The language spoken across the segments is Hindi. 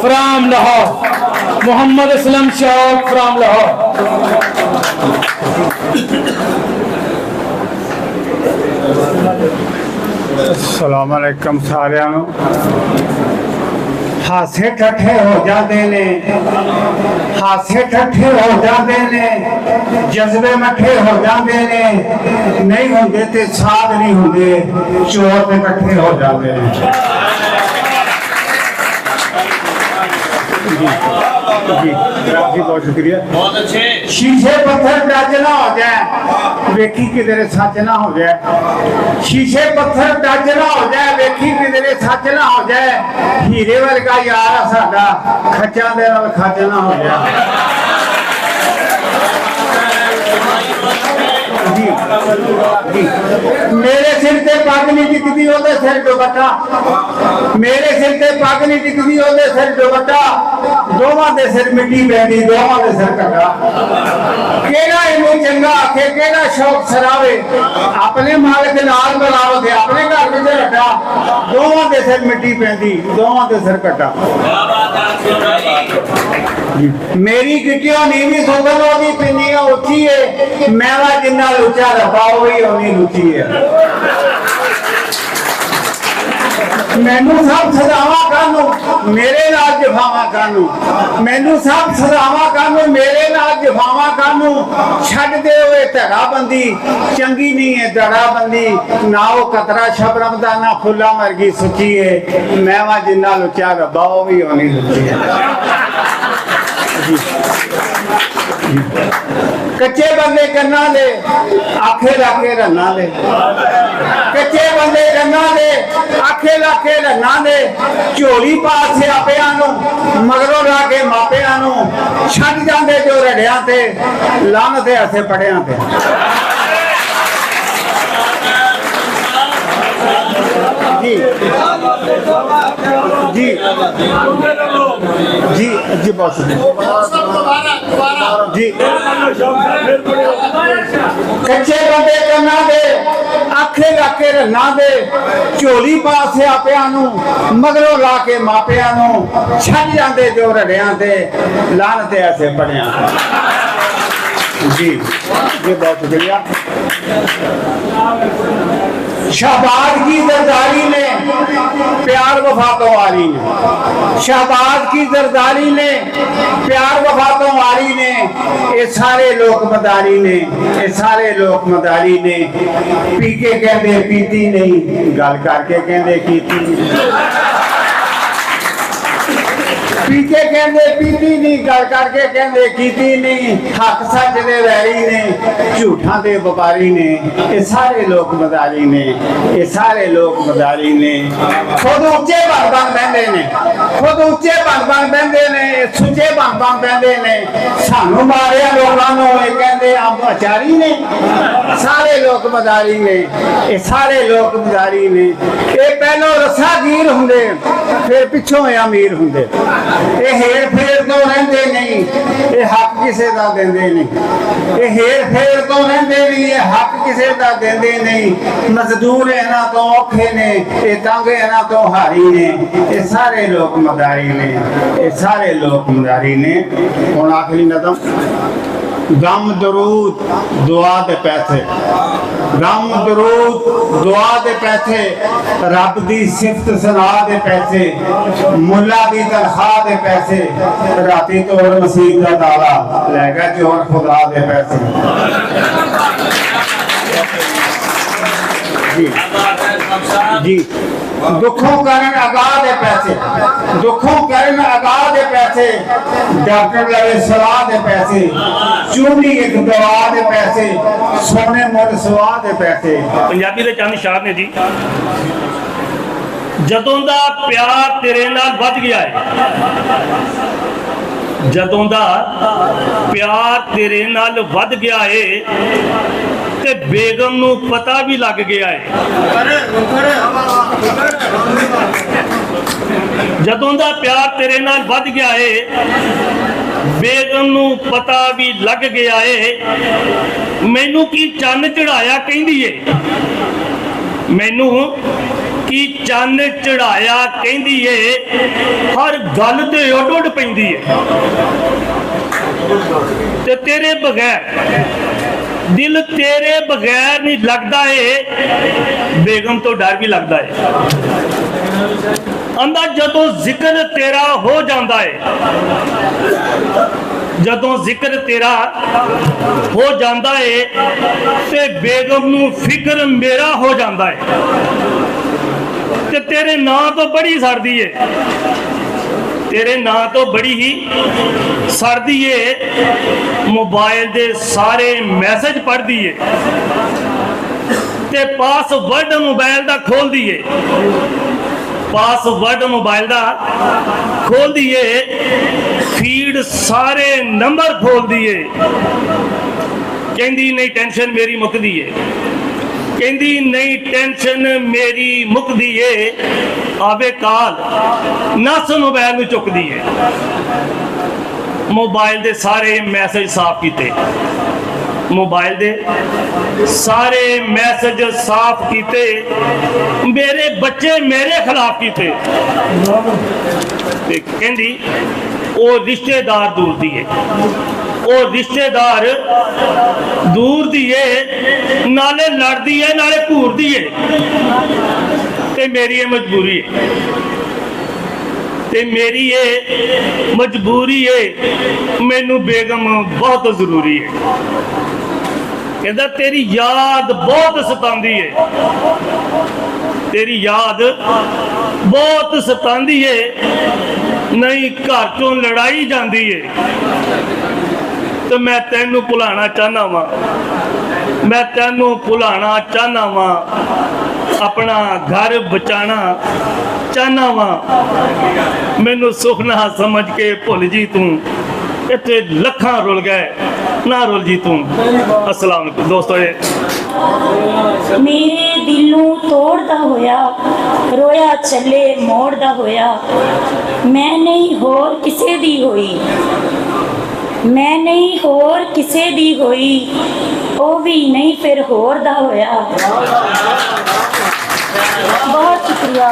फ्राम लाहौर, मोहम्मद असलम शौक फ्राम लाहौर। अस्सलाम वालेकुम सारिਆਂ ਨੂੰ। हासे ठट्ठे हो जाते ने, हासे ठट्ठे हो जाते ने, जज्बे मठे हो जाते ने, नहीं होंगे ते साध नहीं होंगे, चोर ते कट्ठे हो जाते हैं। जी बहुत शुक्रिया। बहुत अच्छे। शीशे पत्थर टच ना हो जाए, वेखी किधरे सच ना हो जाए। शीशे पत्थर टच ना हो जाए, वेखी किधरे सच ना हो जाए। हीरे वर्गा यार साडा, खच्चा दे नाल खच ना हो जाए। जी जी मेरे सिर ते पग नहीं टिकदी, ओदे सिर दुपट्टा। मेरे सिर ते पग नहीं टिकदी, ओदे सिर दुपट्टा। दोवां दे सिर मिट्टी पैंदी, दोवां दे सिर कट्टा। केड़ा इनू चंगा आखे, केड़ा शौक सरावे, अपने मालिक नाल बुलावे, अपने घर विच रखा। दोवां दे सिर मिट्टी पैंदी, दोवां दे सिर कट्टा। मेरी गिट्टियों नीवी सुगन ओदी पिन्नियां उच्ची है, मैवा जिन्ना लुचा रखा वही ओनी लुची है। मैनू सब सदावा कानू, मेरे नाल जफावा कानू। मैनू सब सदावा कानू, मेरे नाल जफावा कानू। छड्ड दे ओए धड़ाबंदी, चंगी नहीं है धड़ाबंदी। ना वो कतरा शबरम दा, ना फुल्ला मरगी सुची है, मैवा जिन्ना लुचा रब्बा वो भी ओनी लुची है। कच्चे बंदे कन्ना दे, आखे लाके रन्ना दे। कच्चे बंदे कन्ना दे, आखे लाके रन्ना दे। झोली पा सियापियां नू, मगरों ला के मापियां नू। छड्ड जांदे जो रड़ियां ते, लानत ते असे पड़ियां ते। जी जी जी जी बहुत जी। कच्चे बंदे करना दे, आखे लाके रन्ना दे। झोली पा सियापियां नू, मगरों ला के मापियां नू। छड्ड जांदे जो रड़ियां ते, लानत ते असे पड़ियां। जी जी बहुत शुक्रिया। शहबाज की जरदारी ने प्यार वफा तो वारी ने, शहबाज की जरदारी ने प्यार वफा तो वारी ने। ये सारे लोक मदारी ने, ये सारे लोक मदारी ने। पी के कहते पीती नहीं, गल करके कहते कीती नहीं। पी के कहते पीती नहीं, गल करके कहते कीती नहीं। हक सच दे वैरी ने, झूठा दे व्यापारी ने। ये सारे लोग मदारी ने, ये सारे लोग मदारी ने। खुद उच्चे बन बन बहते ने, खुद उच्चे बन बन बहते ने, सुचे बन बन बहते ने। सानू मारिया लोगों को ये कहते अंब अचारी ने। सारे लोग मदारी ने, ये सारे लोग मदारी ने। ये पहलों रसागीर होंगे, फिर पिछों अमीर होंगे। ये हेर फेर तो रहते नहीं, ये हक किसी का देंदे नहीं। ये हेर फेर तो रहते नहीं, ये हक किसी का देंदे नहीं। मजदूर इन्हां तो औखे ने, ये तंग इन्हां तो हारी ने। ये सारे लोग मदारी ने, ये सारे लोग मदारी ने। हुण आखिरी नज़म। गम दरूद दुआ दे पैसे, गम दरूद दुआ दे पैसे। रब दी सिफत सना दे पैसे, मुला दी तनख्वाह दे पैसे। राती तोड़ मसीह दा ताला, लै गया चोर खुदा दे पैसे। जी जी दुखों कारण अगाह दे पैसे, दुखों कारण अगाह दे पैसे। डॉक्टर लगे सलाह दे पैसे, चूनी एक दवा दे पैसे। सोने मुल सवाह दे पैसे। पंजाबी दे चंद शार ने जी। जदों दा प्यार तेरे नाल वध गया है, जदों दा प्यार तेरे नाल वध गया है, ते बेगम नू पता भी लग गया है। जदों दा प्यार तेरे नाल वध गया है, बेगम नू पता भी लग गया है। मैनू की चन्न चढ़ाया कहंदी है, मैनू कि चन्न चढ़ाया कहंदी है हर गल ते उड उड पैंदी है ते तेरे बगैर दिल तेरे बगैर नहीं लगता है बेगम तो डर भी लगता है अंदा जदों जिक्र तेरा हो जाता है जदों जिक्र तेरा हो जाता है ते बेगम नू फिक्र मेरा हो जाता है ते तेरे नां तो बड़ी सड़दी है तेरे नां तो बड़ी ही सड़दी है मोबाइल दे सारे मैसेज पढ़दी है ते पासवर्ड मोबाइल दा खोल दिए पासवर्ड मोबाइल दा खोल दिए फीड सारे नंबर खोल दिए कहंदी नहीं टेंशन मेरी मुकदी है कहंदी नहीं टेंशन मेरी मुकदी है आवे काल नस मोबाइल में चुकदी है मोबाइल दे सारे मैसेज साफ किते मोबाइल दे सारे मैसेज साफ किते मेरे बच्चे मेरे खिलाफ किते कहंदी वो रिश्तेदार दूर दिए वो रिश्तेदार दूर दिए नाले लड़दी है नाले घूरदी है ते मेरी ये मजबूरी है ते मेरी ये मजबूरी है मैनू बेगम बहुत जरूरी है कहता तेरी याद बहुत सतांदी है तेरी याद बहुत सतांदी है नहीं घर चों लड़ाई जाती है तो मैं तेनू भुलाना चाहना वा मैं तेनू भुलाना चाहना वा अपना घर बचाना चाहना वा मैनू सुखना समझ के भुल जी तू इतने लखां रुल गए ना रुल जी तू। अस्सलाम वालेकुम दोस्तों मेरे दिलों तोड़दा होया रोया चले मोड़दा होया मैं नहीं होर किसे दी होई मैं नहीं होर किसे दी होई ओ भी नहीं फिर होर दा होया बहुत शुक्रिया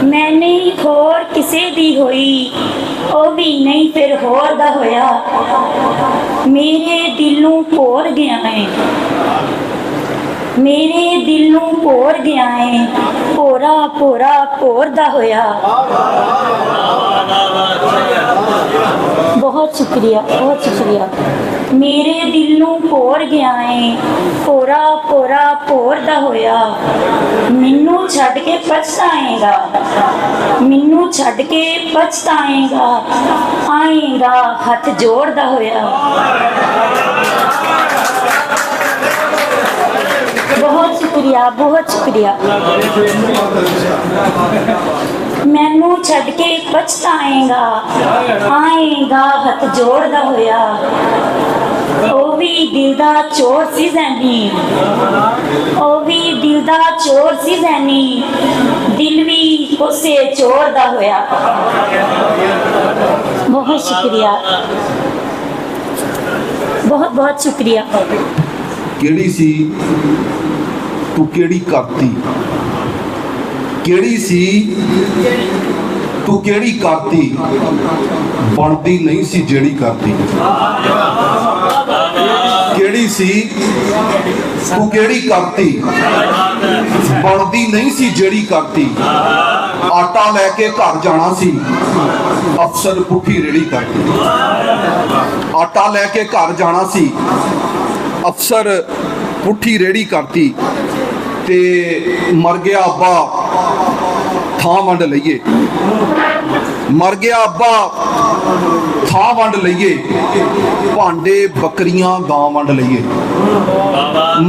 मैं नहीं होर किसे दी होई ओ भी नहीं फिर होर दा होया मेरे दिलों भोर गया है मेरे दिलों भोर गया है भोरा भोरा भोरदा होया बहुत शुक्रिया मेरे दिलों भोर गया है भोरा भोरा भोरदा होया मैनू छड्ड के पछताएगा मैनू छड्ड के पछताएगा आएगा हथ जोड़दा होया बहुत शुक्रिया मैनू छड्ड के पछताएगा आएगा हथ जोड़दा होया ओ भी दिल दा चोर सी जैनी ओ भी दिल दा चोर सी जैनी दिल भी उसे चोर दा होया बहुत शुक्रिया बहुत शुक्रिया केड़ी सी तू केड़ी करती केड़ी सी तू केड़ी करती बनती नहीं सी जेड़ी करती केड़ी सी तू केड़ी करती बनती नहीं सी जेड़ी करती आटा लैके घर जाना सी अफसर पुठी रेड़ी करती आटा लैके घर जाना सी अफसर पुठी रेड़ी करती ते मर गया अब्बा थां वंड लईए मर गया अब्बा थां वंड लईए भांडे बकरियां गां वंड लईए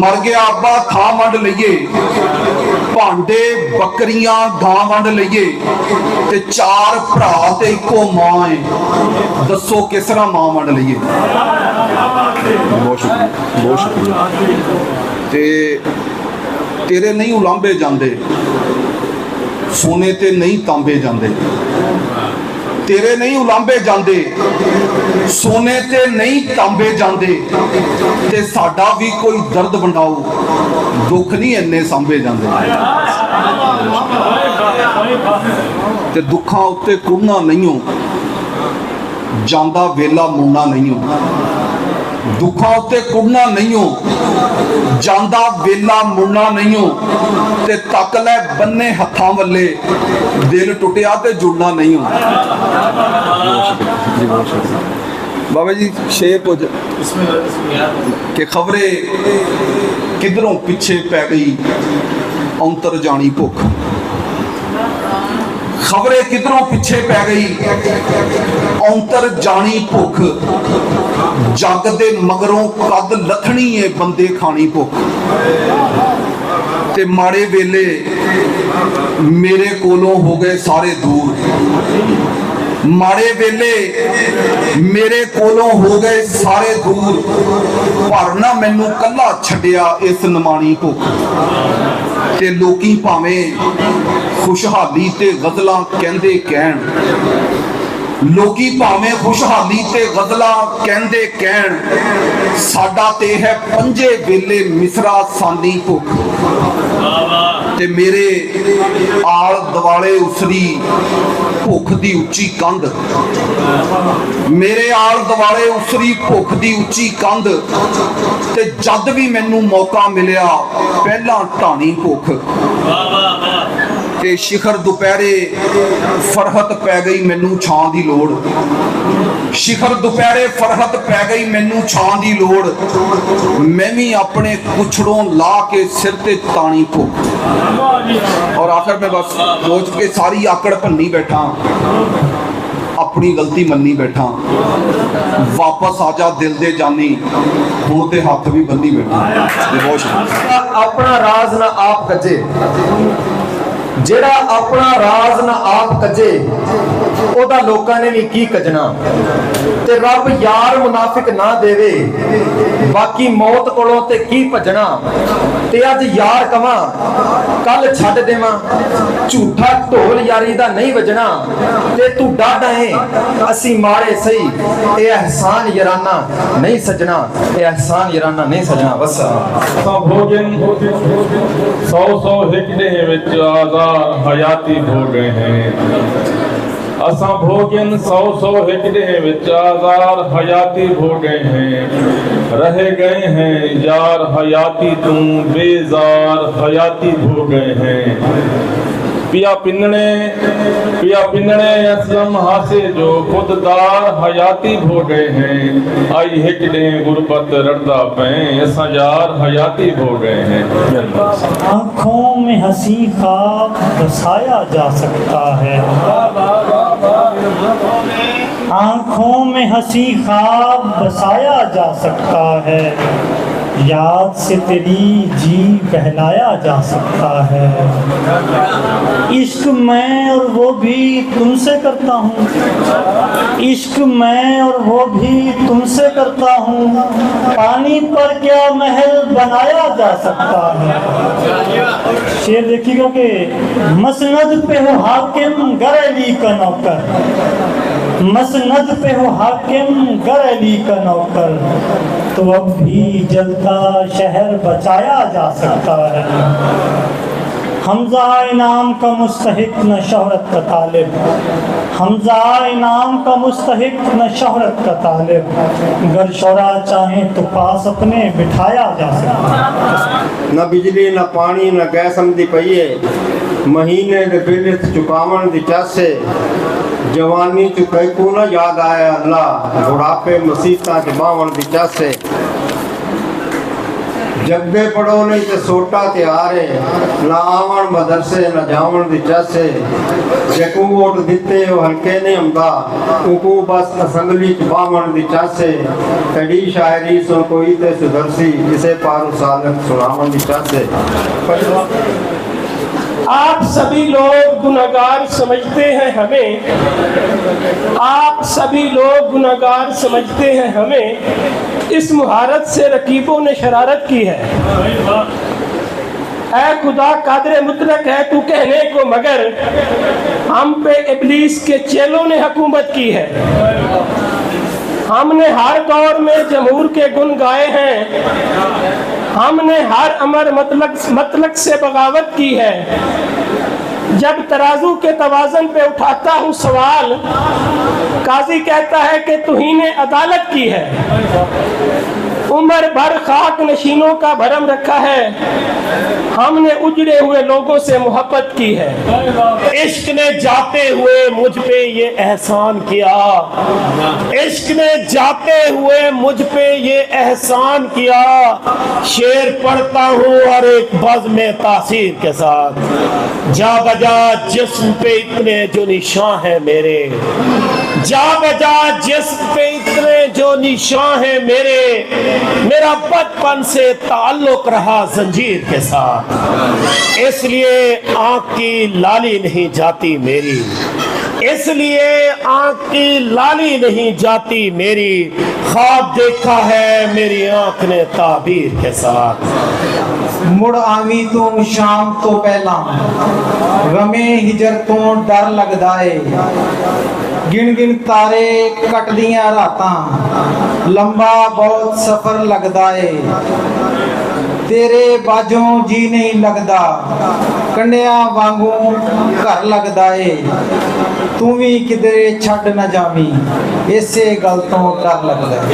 मर गया अब्बा थां वंड लईए भांडे बकरियां गां वंड लईए ते चार भरा ते इको मां है दसो किस तरह मां वंड लईए। बहुत शुक्रिया ते तेरे नहीं उलांबे जाते सोने ते नहीं तांबे जाते तेरे नहीं उलांबे जाते, सोने ते नहीं तांबे जाते, ते साडा भी कोई दर्द वंडाओ, दुख नहीं इन्ने सांभे जाते। ते दुखां उत्ते कुड़ना नहीं हो जांदा वेला मुड़ना नहीं हो, दुखां उत्ते कुड़ना नहीं हो जांदा वेला मुड़ना नहीं हो, ते तक लै बन्ने हत्थां वल्ले दिल टुटिया ते जुड़ना नहीं हो। बाबा जी शेर कुछ कि खबरे किधरों पिछे पै गई अंतर जानी भुख, खबरे किधरों पिछे पै गई अंतर जानी भुख, जग दे मगरों कद लथनी है बंदे खानी भुख, ते माड़े वेले मेरे कोलों हो गए सारे दूर, माड़े वेले मेरे कोलों हो गए सारे दूर, पर ना मैनू कल्ला छड्डिया इस नमानी भुख, ते लोकी भावें खुशहाली ते गज़लां कहंदे कहण, लोकी भावें खुशहाली ते गज़लां कहंदे कहण, साडा ते है पंजे वेले मिसरा सानी भुख, ते मेरे आल दवाले उसरी भुख दी उच्ची कंध, मेरे आल दवाले उसरी भुख दी उच्ची कंध, ते जद भी मैनू मौका मिलिया पहला ढाणी भुख, ते शिखर दोपहरे फरहत पै गई मैनू छां दी लोड़, शिखर दोपहरे फरहत पै गई मैनू छां दी लोड़, मैं भी अपने कुछड़ों ला के सिर ते तानी भुख। और आखिर में बस सोच के सारी आकड़ भन्नी बैठा, अपनी गलती मन्नी बैठा, वापस आजा दिल दे जानी, हुण ते हथ भी बन्नी बैठा। अपना राज ना आप कजे, जेड़ा अपना राज ना आप कजे ओदा लोकां ने भी की कजना, ते रब यार मुनाफिक ना देवे, बाकी मौत कोलों ते की भजना, ते अज यार कवां कल छड्ड देवां, झूठा ढोल यारी दा नहीं वजना, ते तू डाढा है असी माड़े सही, ए एहसान याराना नहीं सजना, ए एहसान याराना नहीं सजना। बस भोजन 100 हिकड़े विच आज़ाद हयाती भोगे हैं, असा भोजन 100 हिकड़े विच आज़ाद हयाती भोगे हैं, रह गए हैं यार हयाती तू बेजार हयाती भोगे हैं, पिया पिन्नने असलम हासे जो खुददार हयाती भोगे हैं, आई हिकड़े गुरबत रड़दा पे असा यार हयाती भोगे हैं। आँखों में हंसी ख्वाब बसाया जा सकता है, आँखों में हंसी ख्वाब बसाया जा सकता है, याद से तेरी जी बहलाया जा सकता है, इश्क मैं और वो भी तुमसे करता हूँ, इश्क मैं और वो भी तुमसे करता हूँ, पानी पर क्या महल बनाया जा सकता है। शेर देखिएगा कि मसनद पे हो हाकिम गर अली का नौकर, मसनद पे हो हाकिम गर अली का नौकर, तो अब भी जलता शहर बचाया जा सकता है। हमजा इनाम का मुस्तहिक न शोहरत का तालिब, हमजा इनाम का मुस्तहिक न शोहरत का तालिब, अगर शोहरा चाहें तो पास अपने बिठाया जा सकता है। न बिजली न पानी न गैस आंदी पई है, महीने दे बिल चुकावन दी चासे, जवानी च कैकू न याद आया अल्लाह, बुढ़ापे मुसीबतां च बावन दी चासे, जगदे पढ़ो नहीं ते सोटा त्यारे, ना आवन मदरसे न जावन दी चासे, जेकू वोट दिते वो हल्के नहीं हमदा, उकू बस असम्बली च बावन दी चासे, कड़ी शायरी सुन कोई ते सुदरसी, इसे पारू सालक सुनावन दी चासे। आप सभी लोग गुनहगार समझते हैं हमें, आप सभी लोग गुनहगार समझते हैं हमें, इस मुहारत से रकीबों ने शरारत की है। ऐ खुदा कादरे मुतलक है तू कहने को, मगर हम पे इब्लीस के चेलों ने हुकूमत की है। हमने हर दौर में जमहूर के गुण गाए हैं, हमने हर अमर मतलक से बगावत की है। जब तराजू के तवाज़न पे उठाता हूँ सवाल, काजी कहता है कि तुही ने अदालत की है। उम्र भर खाक नशीनों का भरम रखा है, हमने उजड़े हुए लोगों से मोहब्बत की है। इश्क ने जाते हुए मुझ पे ये एहसान किया, इश्क ने जाते हुए मुझ पे ये एहसान किया। शेर पढ़ता हूँ हर एक बज़ में तासीर के साथ, जा बजा जिस्म पे इतने जो निशान है मेरे, जा बजा जिस्म पे इतने जो निशान है मेरे। मेरा बचपन से ताल्लुक रहा जंजीर के साथ, इसलिए आंख की लाली नहीं जाती मेरी, इसलिए आंख की लाली नहीं जाती मेरी। ख्वाब देखा है मेरी आंख ने ताबीर के साथ। मुड़ आवी तू शाम तो पहला, गमे हिजर तो डर लगदा है। गिन गिन तारे कट दियां रातां, लंबा बहुत सफर लगदा है। तेरे बाजों जी नहीं लगदा, कंडिया वांगू घर लगदा है। तू भी किधरे छड़ न जावी, इसे गल तो डर लगदा है।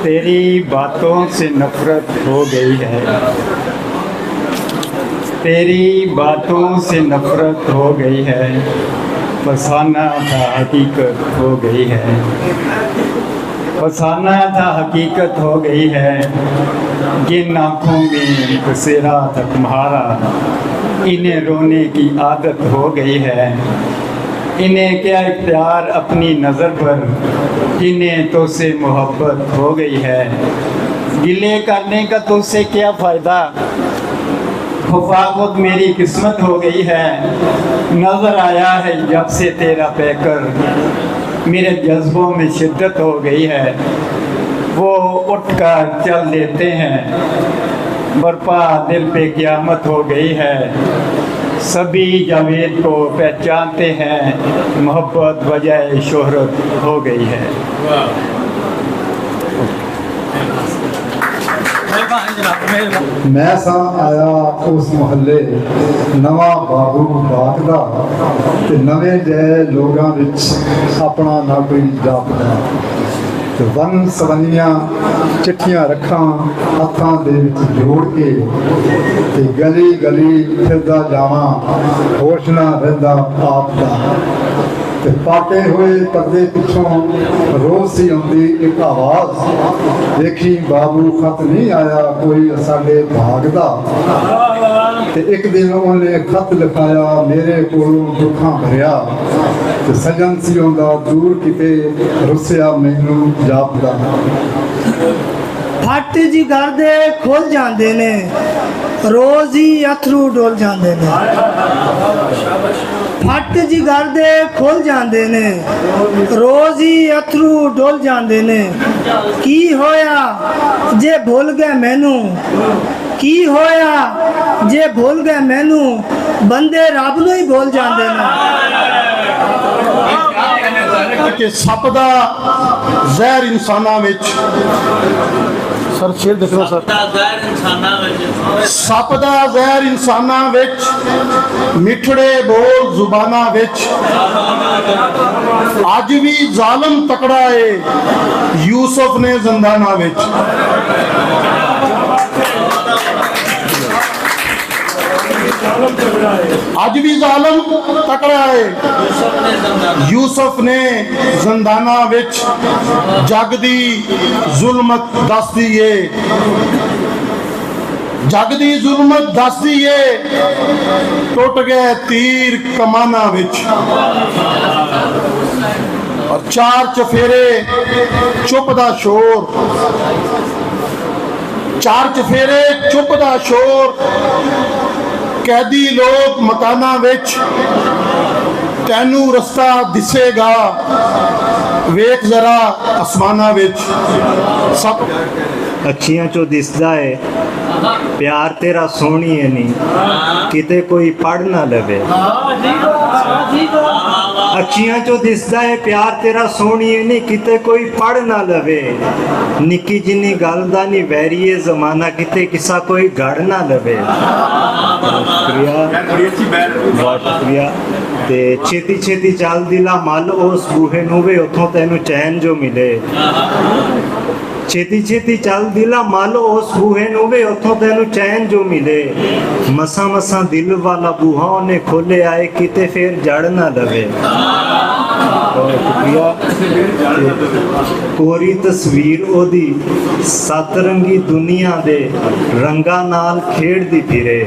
तेरी बातों से नफरत हो गई है, तेरी बातों से नफरत हो गई है। फसाना था हकीकत हो गई है, फसाना था हकीकत हो गई है। जिन आँखों में बसेरा था तुम्हारा, इन्हें रोने की आदत हो गई है। इन्हें क्या इख्तियार अपनी नज़र पर, इन्हें तो से मोहब्बत हो गई है। गिले करने का तो से क्या फ़ायदा, खफा खुद मेरी किस्मत हो गई है। नज़र आया है जब से तेरा पैकर, मेरे जज्बों में शिद्दत हो गई है। वो उठकर चल देते हैं, बरपा दिल पे क़यामत हो गई है। सभी जावेद को पहचानते हैं, मोहब्बत बजाय शोहरत हो गई है। मैं सा आया उस मोहल्ले नवा बाबू बाग दा, ते नवे जय लोगां विच अपना ना कोई जापदा। ते वन सवनियां चिट्ठियां रखां हत्थां दे विच जोड़ के, ते गली गली फिरदा जावां होश ना रहिंदा आप दा। ते पाटे हुए पर्दे पिछों रोज सी आउंदी एक आवाज़, देखी बाबू खत नहीं आया कोई साडे भाग दा। ते एक दिन उन्हें खत लिखाया मेरे कोलों दुखां भरिया, ते सजन सी आउंदा दूर किते रुसिया मैनू जापदा। फट जी घर दे खुल जाते ने, रोज ही अथरू डोल जाते ने। फट जी घर दे खुल जाते ने, रोज ही अथरू डोल जाते ने। की होया जे भूल गए मैनू, की होया जे भूल गए मैनू, बंदे रब नूं ही भूल जाते ने। कि सप दा जहर इंसाना विच, सर शेर देखो सर, सप दा जहर इंसाना विच, मिठड़े बोल जुबाना विच। अज भी जालम तकड़ा है यूसुफ ने जिंदाना विच। अज भी जालम तकड़ा है यूसुफ ने जिंदाना विच। जग दी जुल्मत दसदी है, जग दी जुल्मत दसदी है, टुट गए तीर कमाना विच। और चार चफेरे चुप दा शोर, चार चफेरे चुप दा शोर। कैदी लोग मकाना विच, ਤੈਨੂੰ ਰਸਤਾ ਦਿਸੇਗਾ ਵੇਖ ਜ਼ਰਾ ਅਸਮਾਨਾਂ ਵਿੱਚ ਸਭ ਅੱਖੀਆਂ ਚੋਂ ਦਿਸਦਾ ਏ ਪਿਆਰ ਤੇਰਾ ਸੋਹਣੀਏ ਨਹੀਂ ਕਿਤੇ ਕੋਈ ਪੜ ਨਾ ਲਵੇ ਅੱਖੀਆਂ ਚੋਂ ਦਿਸਦਾ ਏ ਪਿਆਰ ਤੇਰਾ ਸੋਹਣੀਏ ਨਹੀਂ ਕਿਤੇ ਕੋਈ ਪੜ ਨਾ ਲਵੇ ਨਿੱਕੀ ਜਿੰਨੀ ਗੱਲ ਦਾ ਨਹੀਂ ਵੈਰੀਏ ਜ਼ਮਾਨਾ ਕਿਤੇ ਕਿਸਾ ਕੋਈ ਗੜ ਨਾ ਲਵੇ ਬਹੁਤ ਸ਼ੁਕਰੀਆ ਤੇ ਛੇਤੀ ਛੇਤੀ ਚੱਲ ਦਿਲਾ ਮੱਲ ਉਸ ਬੂਹੇ ਨੂੰ ਵੇ ਉੱਥੋਂ ਤੈਨੂੰ ਚੈਨ ਜੋ ਮਿਲੇ ਛੇਤੀ ਛੇਤੀ ਚੱਲ ਦਿਲਾ ਮੱਲ ਉਸ ਬੂਹੇ ਨੂੰ ਵੇ ਉੱਥੋਂ ਤੈਨੂੰ ਚੈਨ ਜੋ ਮਿਲੇ ਮਸਾਂ ਮਸਾਂ ਦਿਲ ਵਾਲਾ ਬੂਹਾ ਉਹਨੇ ਖੋਲਿਆ ਏ ਕਿਤੇ ਫੇਰ ਜੜ ਨਾ ਲਵੇ ਕੋਰੀ ਤਸਵੀਰ ਉਹਦੀ ਸਤਰੰਗੀ ਦੁਨੀਆ ਦੇ ਰੰਗਾਂ ਨਾਲ ਖੇਡਦੀ ਫਿਰੇ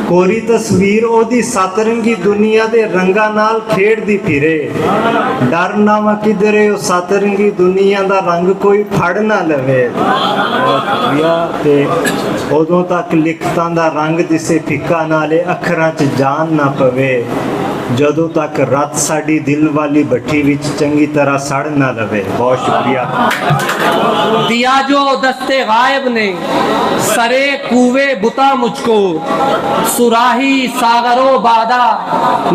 ਕੋਰੀ ਤਸਵੀਰ ਉਹਦੀ ਸਤਰੰਗੀ ਦੁਨੀਆ ਦੇ ਰੰਗਾਂ ਨਾਲ ਖੇਡਦੀ ਫਿਰੇ ਡਰ ਨਾ ਵਾ ਕਿਧਰੇ ਉਹ ਸਤਰੰਗੀ ਦੁਨੀਆ ਦਾ ਰੰਗ ਕੋਈ ਫੜ ਨਾ ਲਵੇ ਤੇ ਉਦੋਂ ਤੱਕ ਲਿਖਤਾਂ ਦਾ ਰੰਗ ਦਿਸੇ ਫਿੱਕਾ ਨਾਲੇ ਅੱਖਰਾਂ 'ਚ ਜਾਨ ਨਾ ਪਵੇ ਜਦੋਂ ਤੱਕ ਰੱਤ ਸਾਡੀ ਦਿਲ ਵਾਲੀ ਭੱਠੀ ਵਿੱਚ ਚੰਗੀ ਤਰ੍ਹਾਂ ਸੜ ਨਾ ਲਵੇ ਬਹੁਤ ਸ਼ੁਕਰੀਆ दिया जो दस्ते गायब ने सरे कुए बुता मुझको सुराही सागरो बादा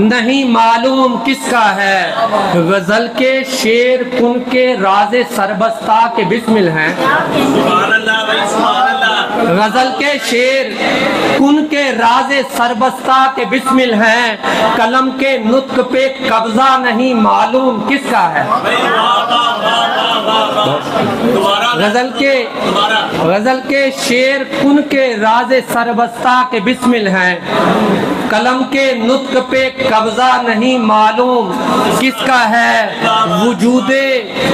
नहीं मालूम किसका है गजल के शेर कुन के राजे सरबस्ता के बिस्मिल हैं गजल के शेर कुन के राजे सरबस्ता के बिस्मिल हैं कलम के नुत्क पे कब्जा नहीं मालूम किसका है गजल के शेर कुन के राजे सरबस्ता के बिस्मिल हैं कलम के नुत्क पे कब्जा नहीं मालूम किसका है वजूदे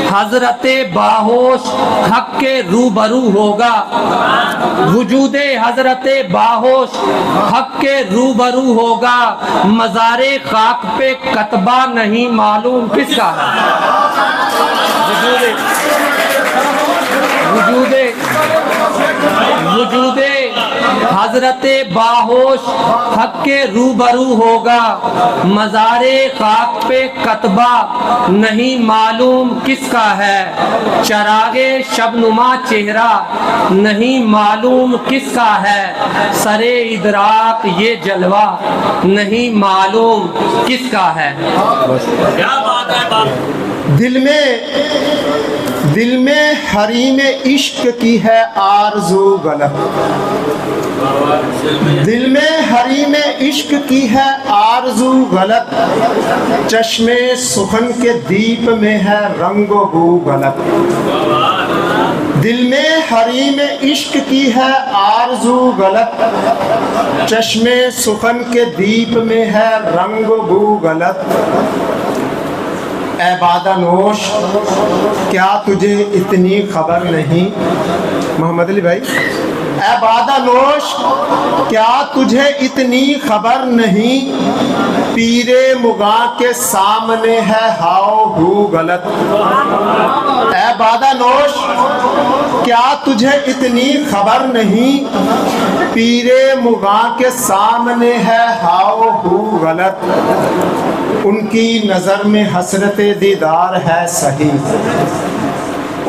हजरते बाहोश हक के रूबरू होगा वजूदे हजरते बाहोश हक के रूबरू होगा मज़ारे खाक पे कतबा नहीं मालूम किसका है वजूदे हजरते बाहोश हक के रूबरू होगा मज़ारे खाक पे कतबा नहीं मालूम किसका है चरागे शबनुमा चेहरा नहीं मालूम किसका है सरे इदराक ये जलवा नहीं मालूम किसका है क्या बात है दिल में हरीम इश्क की है आरज़ू गलत दिल में हरीम इश्क की है आरज़ू गलत चश्मे सुखन के दीप में है रंगो बू गलत दिल में हरीम इश्क की है आरज़ू गलत चश्मे सुखन के दीप में है रंगो बू गलत ए बादानोश क्या तुझे इतनी खबर नहीं मोहम्मद अली भाई ए बादानोश क्या तुझे इतनी खबर नहीं पीरे मुगा के सामने है हाओ हू गलत ए बादानोश क्या तुझे इतनी खबर नहीं पीरे मुगा के सामने है हाओ हू गलत उनकी नज़र में हसरत दीदार है सही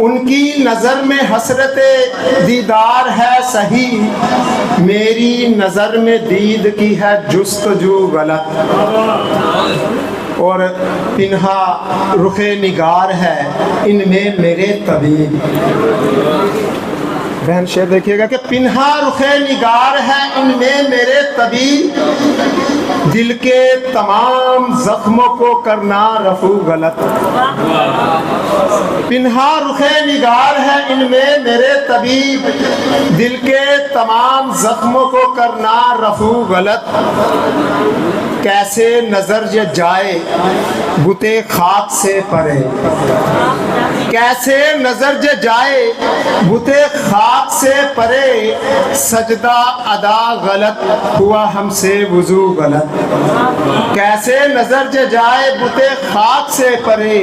उनकी नज़र में हसरत दीदार है सही मेरी नज़र में दीद की है जुस्तजू गलत और पिन्हा रुखे निगार है इनमें मेरे तबीब बहन शेर देखिएगा कि पिन्हा रुखे निगार है इनमें मेरे तबीब दिल के तमाम जख्मों को करना रफू गलत पिन्हा रुखे निगार है इनमें मेरे तबीब दिल के तमाम जख्मों को करना रफू गलत कैसे नजर ये जाए बुते खाक से परे कैसे नजर ये जाए बुते खाक से परे सजदा अदा गलत हुआ हमसे वुजू गलत कैसे नजर जे जाए बुते खाक से परे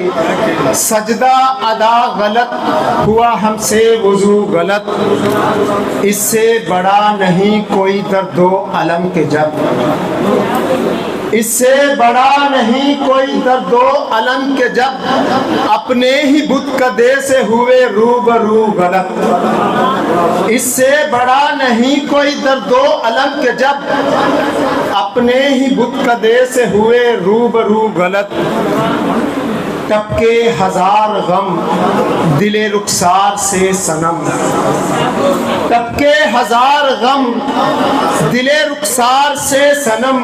सजदा अदा गलत हुआ हमसे वुजू गलत इससे बड़ा नहीं कोई दर्दो अलम के जब इससे बड़ा नहीं कोई दर्दो अलम के जब अपने ही बुत कदे से हुए रूबरू गलत। इससे बड़ा नहीं कोई दर्दो अलम के जब अपने ही बुत कदे से हुए रूबरू गलत। तब के हजार गम दिले रुखसार से सनम, तब के हजार गम दिले रुखसार से सनम,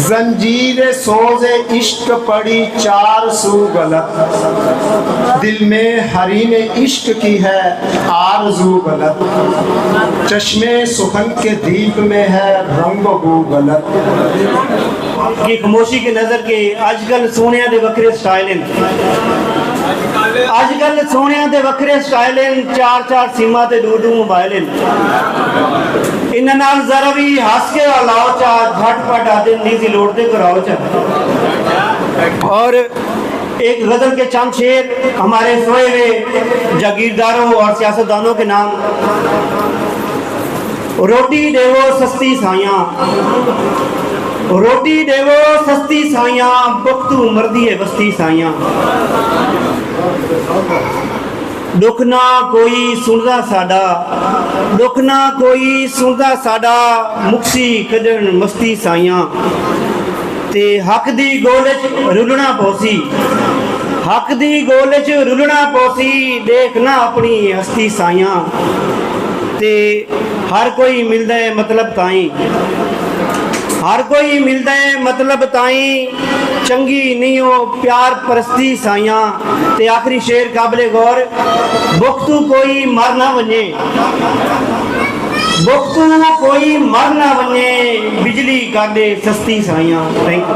जंजीर सोज़े इश्क पड़ी चार सू गलत। दिल में हरीम इश्क की है आरज़ू गलत, चश्मे सुखन के दीप में है रंग बू गलत। की खामोशी की नजर के अजकल सोने दे वक्रे स्टाइल अजकल सोने दे वक्रे स्टाइल चार चार सीमा ते दूर दूर मोबाइल इन्हां नाल जरा भी हंस के लाओ चा झटपट आदि नहीं सी लोड़ते कराओ चा। और एक गजल के चंद शेर हमारे सोए हुए जागीरदारों और सियासतदानों के नाम। रोटी देवो सस्ती साइयां, रोटी देवो सस्ती साइयां, बख्तू मर्दी है बस्ती साइयां। दुख ना कोई सुनदा साडा, दुख ना कोई सुनदा साडा, मुक्सी कढण मस्ती साइयां। ते हक दी गोल च रुलना पौसी, हक दी गोल च रुलना पौसी, देखना अपनी हस्ती साइयां। ते हर कोई मिलदा है मतलब ताई, हर कोई मिलता है मतलब ताई, चंगी नहीं हो प्यार परस्ती साइयां। ते आखिरी शेर काबिले गौर, बुख्तू कोई मर ना वने, बुख्तू कोई मर ना वने, बिजली कर दे सस्ती साइयां। Thank you.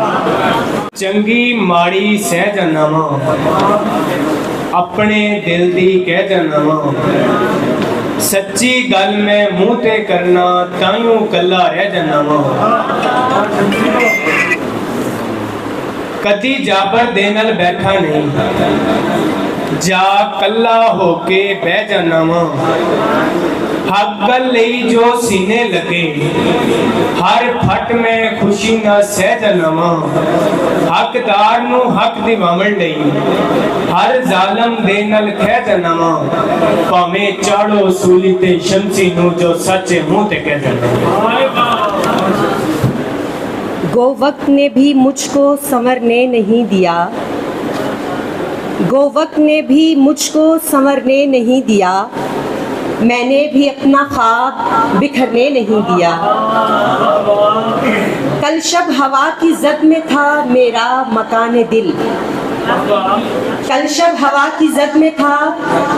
चंगी माड़ी सह जाना वा, अपने दिल दी कह जाना वा, सच्ची गल मैं मुंह ते करना ताइयों कला रह जाना वा। कदी जाबर दे नाल बैठा नहीं, जा कला होके बह जाना वा। हक गल लई जो सीने लगे, हर फट में खुशी ना सह जाना वा। हकदार नू हक दिवावण लई, हर जालम दे नाल कह जाना वा। भावें चाड़ो सूली ते शमसी नू, जो सच मुंह ते कह जाना। गो वक्त ने भी मुझको संवरने नहीं दिया, गो वक्त ने भी मुझको संवरने नहीं दिया, मैंने भी अपना ख्वाब बिखरने नहीं दिया। कल शब हवा की जद में था मेरा मकान दिल, कल शब हवा की जद में था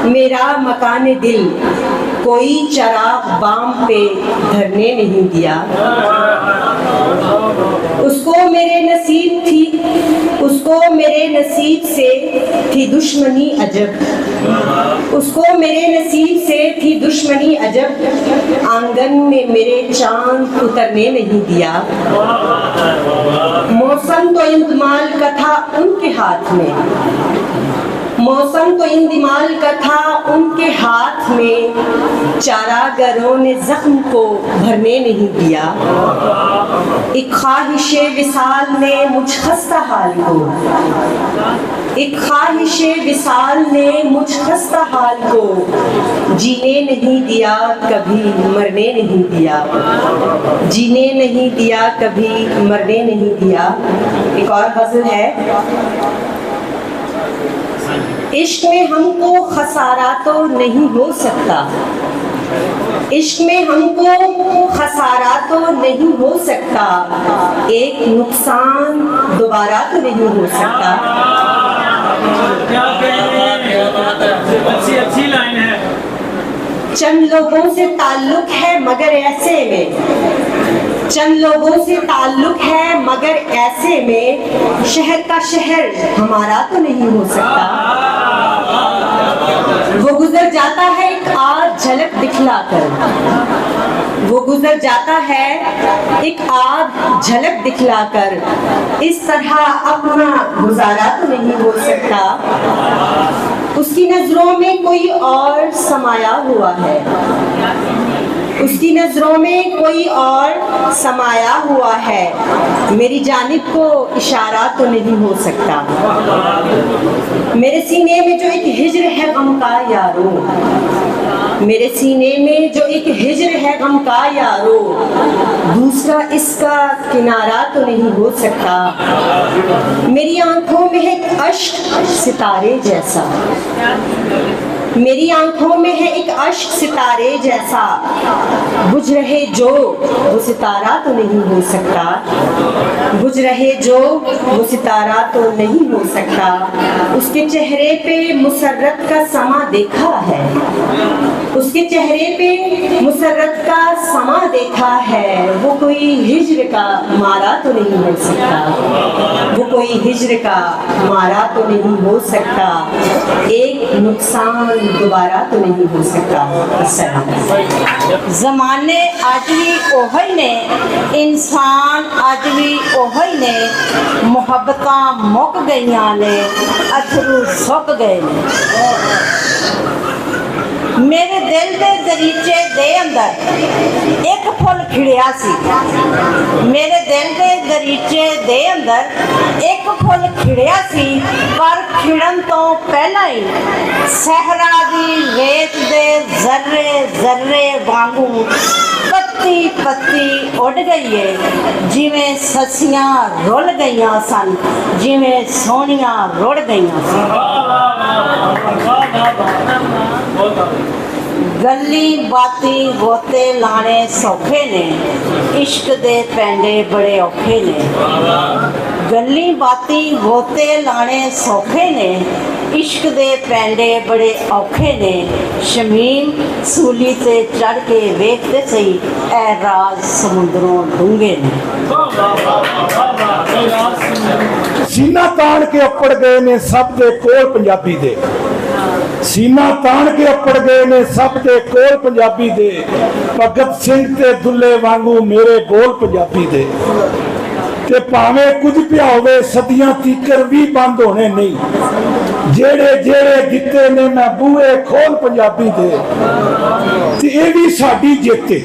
मेरा मकान दिल, कोई चराग बाम पे धरने नहीं दिया। उसको मेरे नसीब थी, उसको मेरे नसीब से थी दुश्मनी अजब, उसको मेरे नसीब से थी दुश्मनी अजब, आंगन में मेरे चांद उतरने नहीं दिया। मौसम तो इंतमाल का था उनके हाथ में, मौसम तो इंतमाल का था उनके हाथ में, चारागरों ने जख्म को भरने नहीं दिया। एक ख्वाहिशे विसाल ने मुझ खस्ता हाल को, एक ख्वाहिशे विसाल ने मुझ खस्ता हाल को, जीने नहीं दिया कभी मरने नहीं दिया, जीने नहीं दिया कभी मरने नहीं दिया। एक और गजल है, इश्क में हमको खसारा तो नहीं हो सकता, इश्क में हमको खसारा तो नहीं हो सकता, एक नुकसान दोबारा तो नहीं हो सकता। अच्छी लाइन है। चंद लोगों से ताल्लुक है मगर ऐसे में, चंद लोगों से ताल्लुक है मगर ऐसे में, शहर का शहर हमारा तो नहीं हो सकता। वो गुजर जाता है एक आध झलक दिखलाकर, वो गुजर जाता है एक आध झलक दिखलाकर, इस तरह अपना गुजारा तो नहीं हो सकता। उसकी नजरों में कोई और समाया हुआ है, उसकी नजरों में कोई और समाया हुआ है, मेरी जानिब को इशारा तो नहीं हो सकता। मेरे सीने में जो एक हिज्र है गम का यारो, मेरे सीने में जो एक हिज्र है गम का यारो, दूसरा इसका किनारा तो नहीं हो सकता। मेरी आंखों में है एक अश्क सितारे जैसा, मेरी आंखों में है एक अश्क सितारे जैसा, बुझ रहे जो वो सितारा तो नहीं हो सकता, बुझ रहे जो वो सितारा तो नहीं हो सकता। उसके चेहरे पे मुसर्रत का समा देखा है, उसके चेहरे पे मुसर्रत का समा देखा है, वो कोई हिज्र का मारा तो नहीं हो सकता, वो कोई हिज्र का मारा तो नहीं हो सकता। एक नुकसान दोबारा तो नहीं हो सकता। जमाने अज भी ओही ने, इंसान अज भी ओही ने, मुहब्बतां मुक गईयां ने, अथरू सुक गए ने। मेरे दिल के दरीचे दे अंदर एक फुल खिड़िया सी, मेरे दिल के दरीचे दे अंदर एक फुल खिड़िया सी, पर खिड़न तो पहला ही सहरा दी रेत दे जर्रे जर्रे वांगू पत्ती पत्ती उड़ गई है, जिवें ससियां रुल गईयां सन, जिवें सोहणियां रुड़ गईयां सन। गली बाती गोते लाने सौखे ने, इश्क दे पैंडे बड़े औखे ने। गली बाती गोते लाने सौखे ने, इश्क दे पैंडे बड़े औखे ने। शमीम सूली ते चढ़ के वेखते सही, ऐ राज समुंदरों डूंगे ने। सीना तान के अपड़ गए ने सब दे कोल पंजाबी दे, सीना तान के अपड़ गए ने सब दे कोल पंजाबी दे, भगत सिंह ते दुल्ले वांगू मेरे बोल पंजाबी दे। ते भावें कुछ पिया होवे सदियां तीकर भी बंद होने नहीं, जेड़े जेड़े दिते ने मैं बूहे खोल पंजाबी दे। ते ये भी साडी जित है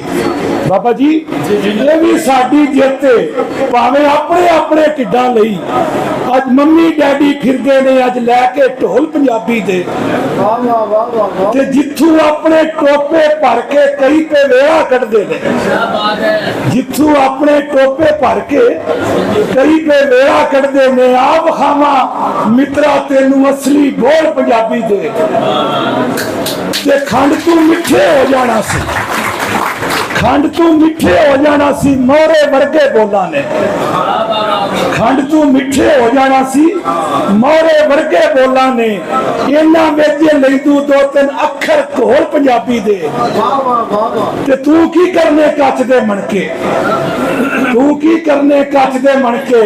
बाबा जी, ये भी साडी जित है। भावें अपने अपने ढिड्डां लई अज मम्मी डैडी फिरदे ने अज लैके ढोल पंजाबी दे। ते जिथू अपने टोपे भर के कई पे वेड़ा कटदे ने, जिथू अपने टोपे भर के कई पे वेड़ा कटदे ने, आप खावा मित्रा तेनू असली बोल पंजाबी दे। ते खंड तू मिठे हो जाना सी, खंड तू मिठे हो जाना सी मोरे वर्गे बोला ने, खंड तू मिठे हो जाना सी मोरे वर्गे बोला ने। इन्ना वेचे लई तू दो तीन अखर घोल पंजाबी दे। ते तू की करने कच दे मनके, तू की करने कच दे मनके,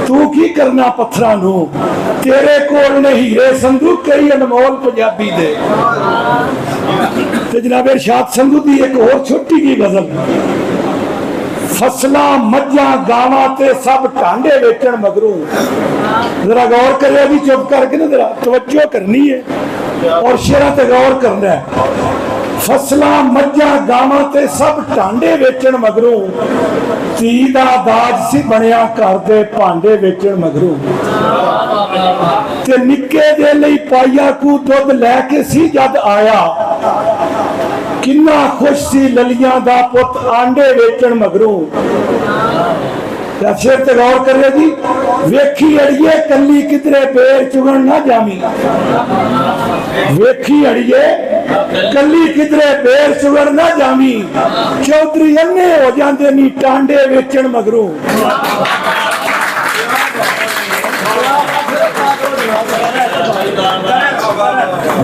तू की करना पत्थरां नू, तेरे कोल ने हीरे संधू कई अनमोल पंजाबी दे। ते जनाब इरशाद संधू दी एक और छोटी जी गजल, फसलां मज्जां गावां ते सब टांडे वेचण मगरू। जरा गौर करिए भी, चुप करके ना जरा तवज्जो करनी है और शेरा ते गौर करना है। फसलां मज्जां गावां ते सब टांडे वेचण मगरू, धी दा दाज सी बनिया घर दे भांडे वेचण मगरू। ते निक्के दे लई पाइया कू दुध लैके सी जद आया, किन्ना खुश सी ललियां दा पुत आंडे वेचण मगरू। शेर ते गौर करिए जी, वेखी अड़िए कली किधरे बेर चुगण ना जामी, वेखी अड़िए कली किधरे बेर चुगण ना जामी, चौधरी अन्ने हो जांदे नी टांडे वेचण मगरू।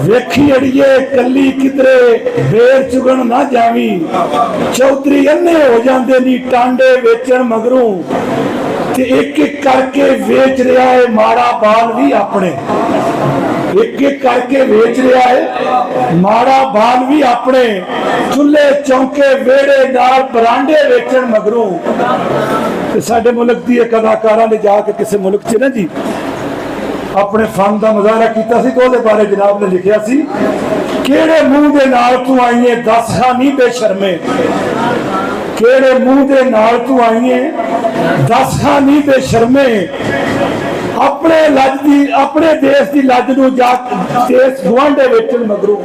वेखी अड़िए कली किधरे बेर चुगण ना जावी, चौधरी अन्ने हो जांदे नी टांडे वेचण मगरू। ते एक एक करके वेच रहा है माड़ा बाल भी अपने, एक एक करके वेच रहा है माड़ा बाल भी अपने, चुल्हे चौंके वेड़े नाल बरांडे वेचण मगरू। साडे मुल्क दी कलाकारां ने जाके किसी मुल्क च ना जी अपने फन का मुजाहरा किया सी, तो बारे जनाब ने लिखा सी ਕਿਹੜੇ ਮੂੰਹ ਦੇ ਨਾਲ ਤੂੰ ਆਈਏ ਦੱਸਾ ਨਹੀਂ ਬੇਸ਼ਰਮੇ, ਕਿਹੜੇ ਮੂੰਹ ਦੇ ਨਾਲ ਤੂੰ ਆਈਏ ਦੱਸਾ ਨਹੀਂ ਬੇਸ਼ਰਮੇ। ਆਪਣੇ ਲੱਜ ਦੀ ਆਪਣੇ ਦੇਸ਼ ਦੀ ਲੱਜ ਨੂੰ ਜਾ ਦੇਸ਼ ਗੁਆਂਢੇ ਵੇਚਣ ਮਗਰੋਂ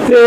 ਤੇ